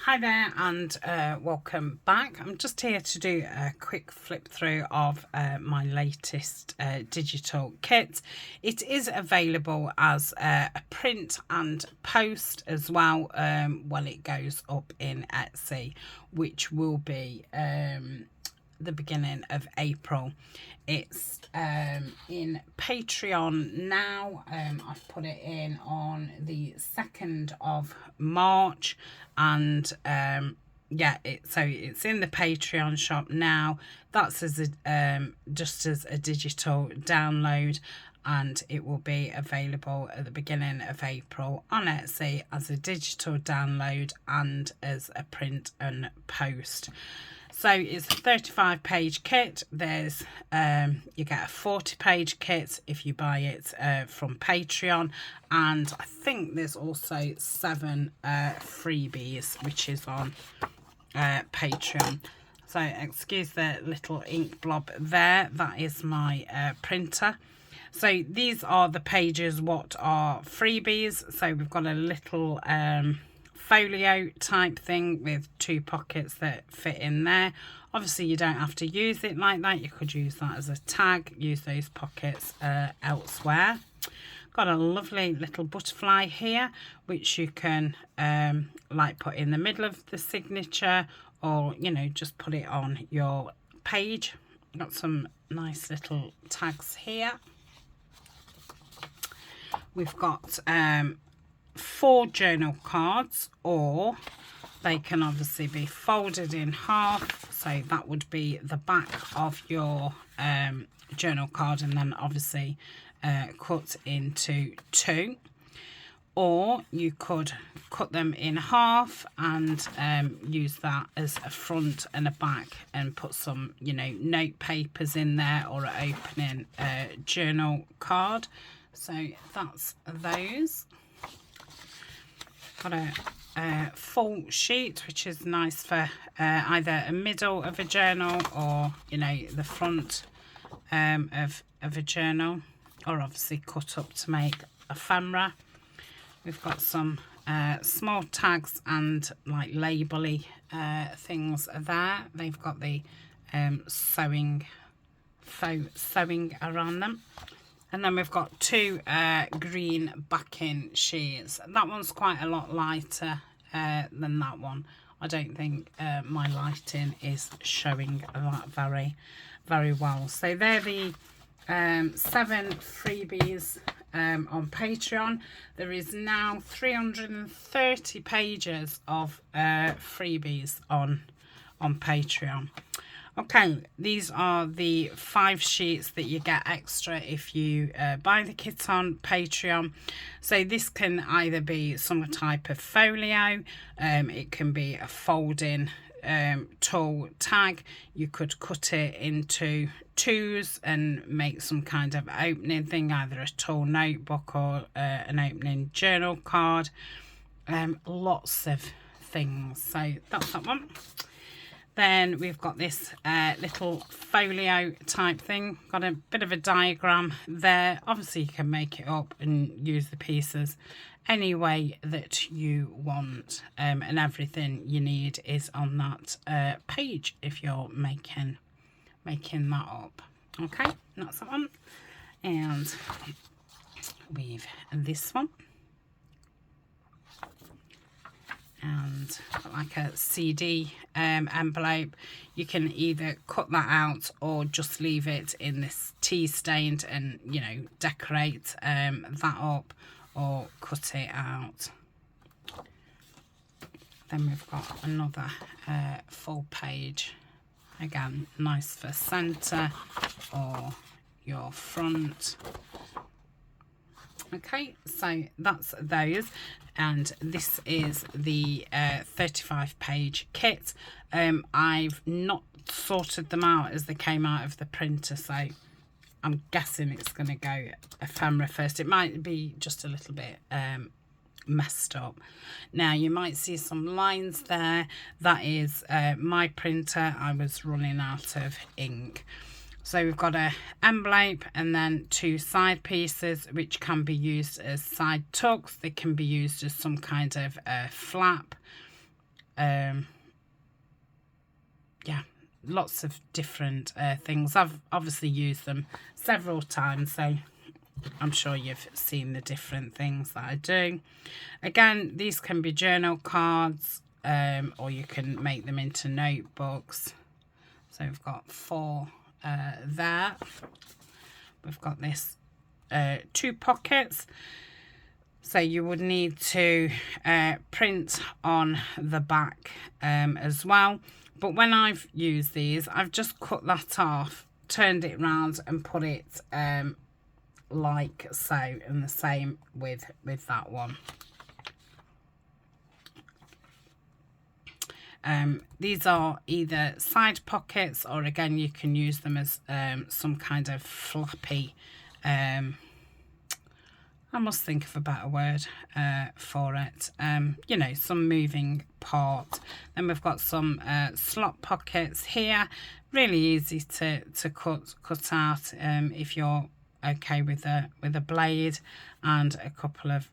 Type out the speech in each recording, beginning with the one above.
Hi there and welcome back. I'm just here to do a quick flip through of my latest digital kit. It is available as a print and post as well when it goes up in Etsy, which will be the beginning of April. It's in Patreon now. I've put it in on the 2nd of March, and yeah, it's in the Patreon shop now. That's as a just as a digital download, and it will be available at the beginning of April on Etsy as a digital download and as a print and post. So it's a 35-page kit. There's you get a 40-page kit if you buy it from Patreon, and I think there's also 7 freebies which is on Patreon. So excuse the little ink blob there. That is my printer. So these are the pages what are freebies. So we've got a little folio type thing with 2 pockets that fit in there. Obviously you don't have to use it like that. You could use that as a tag, use those pockets elsewhere. Got a lovely little butterfly here which you can like put in the middle of the signature, or you know, just put it on your page. Got some nice little tags here. We've got 4 journal cards, or they can obviously be folded in half, so that would be the back of your journal card, and then obviously cut into 2. Or you could cut them in half and use that as a front and a back, and put some, you know, note papers in there, or an opening journal card. So that's those. Got a full sheet which is nice for either a middle of a journal, or you know, the front of a journal, or obviously cut up to make a ephemera. We've got some small tags and like labelly things there. They've got the sewing around them. And then we've got 2 green backing sheets. That one's quite a lot lighter than that one. I don't think my lighting is showing that very well. So they're the 7 freebies on Patreon. There is now 330 pages of freebies on Patreon. Okay, these are the 5 sheets that you get extra if you buy the kit on Patreon. So this can either be some type of folio, it can be a folding tulle tag. You could cut it into 2s and make some kind of opening thing, either a tulle notebook or an opening journal card. Lots of things. So that's that one. Then we've got this little folio type thing. Got a bit of a diagram there. Obviously you can make it up and use the pieces any way that you want, and everything you need is on that page if you're making that up. Okay, that's that one. And we've this one, and like a CD envelope. You can either cut that out or just leave it in this tea stained and, you know, decorate that up, or cut it out. Then we've got another full page, again nice for centre or your front. Okay, so that's those, and this is the 35-page kit. I've not sorted them out as they came out of the printer, so I'm guessing it's going to go ephemera first. It might be just a little bit messed up. Now you might see some lines there. That is my printer. I was running out of ink. So we've got a envelope and then 2 side pieces which can be used as side tucks. They can be used as some kind of flap. yeah, lots of different things. I've obviously used them several times, so I'm sure you've seen the different things that I do. Again, these can be journal cards, or you can make them into notebooks. So we've got 4 there. We've got this 2 pockets. So you would need to print on the back as well. But when I've used these, I've just cut that off, turned it round and put it like so, and the same with that one. These are either side pockets, or again you can use them as some kind of floppy, I must think of a better word for it, you know, some moving part. Then we've got some slot pockets here, really easy to cut out if you're okay with a blade, and a couple of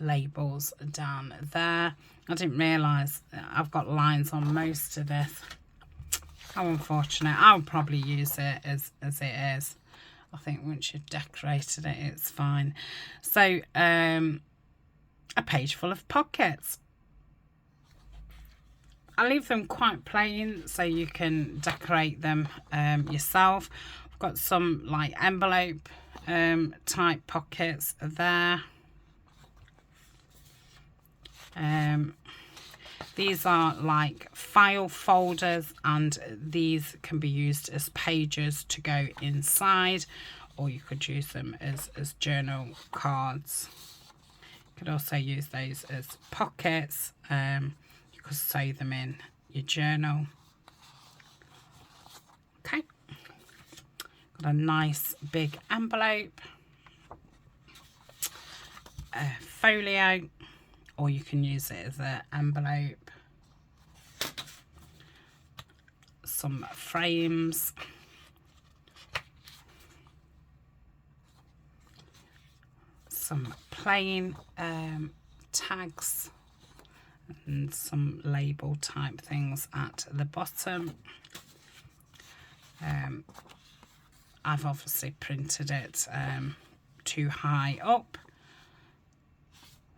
labels down there. I didn't realise I've got lines on most of this. How unfortunate. I'll probably use it as it is. I think once you've decorated it, it's fine. So a page full of pockets. I leave them quite plain so you can decorate them yourself. I've got some like envelope type pockets there. These are like file folders, and these can be used as pages to go inside, or you could use them as journal cards. You could also use those as pockets. You could sew them in your journal. Okay, got a nice big envelope, a folio, or you can use it as an envelope. Some frames. Some plain tags, and some label type things at the bottom. I've obviously printed it too high up.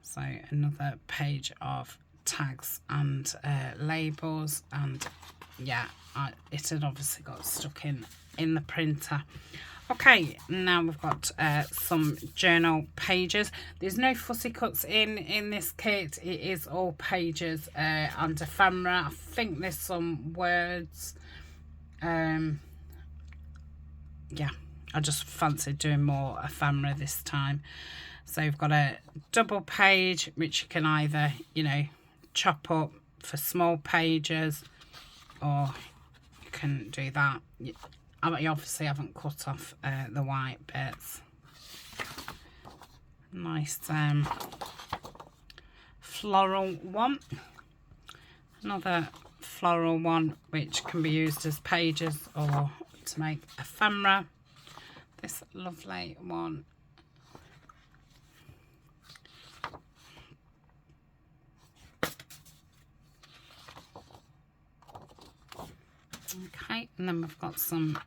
So another page of tags and labels, and yeah, it had obviously got stuck in the printer. Okay, now we've got some journal pages. There's no fussy cuts in this kit. It is all pages and ephemera. I think there's some words. Yeah, I just fancied doing more ephemera this time. So we've got a double page, which you can either, you know, chop up for small pages, or you can do that. I obviously haven't cut off the white bits. Nice floral one. Another floral one, which can be used as pages or to make ephemera. This lovely one. Okay, and then we've got some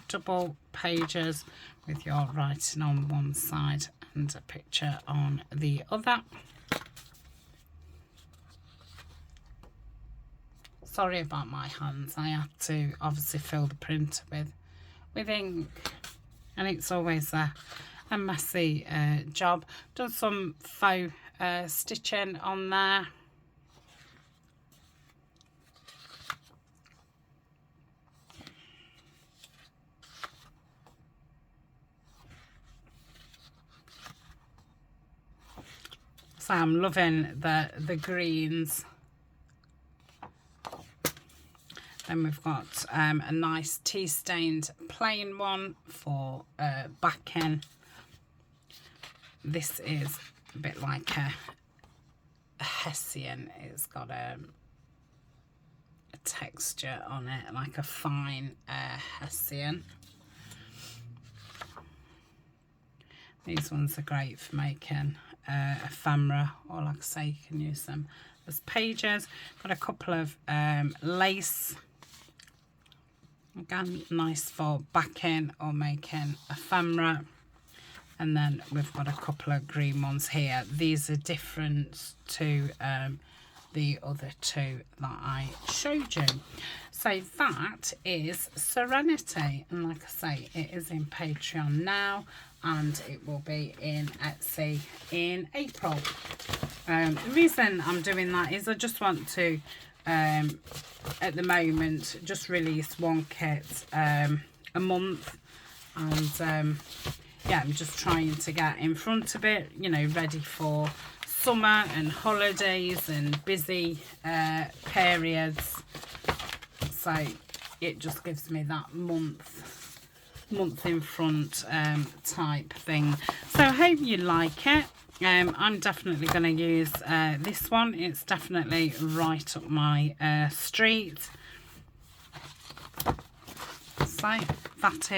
double pages with your writing on one side and a picture on the other. Sorry about my hands. I had to obviously fill the printer with ink, and it's always a messy job. Done some faux stitching on there. So I'm loving the greens. Then we've got a nice tea stained plain one for backing. This is a bit like a Hessian. It's got a texture on it, like a fine Hessian. These ones are great for making ephemera, or like I say, you can use them as pages. Got a couple of lace, again nice for backing or making ephemera. And then we've got a couple of green ones here. These are different to the other two that I showed you. So that is Serenity, and like I say, it is in Patreon now, and it will be in Etsy in April. The reason I'm doing that is I just want to at the moment just release one kit a month, and yeah, I'm just trying to get in front of it, you know, ready for summer and holidays and busy periods. So it just gives me that month in front type thing. So I hope you like it. I'm definitely going to use this one. It's definitely right up my street. So that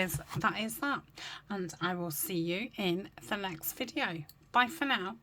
is that, and I will see you in the next video. Bye for now.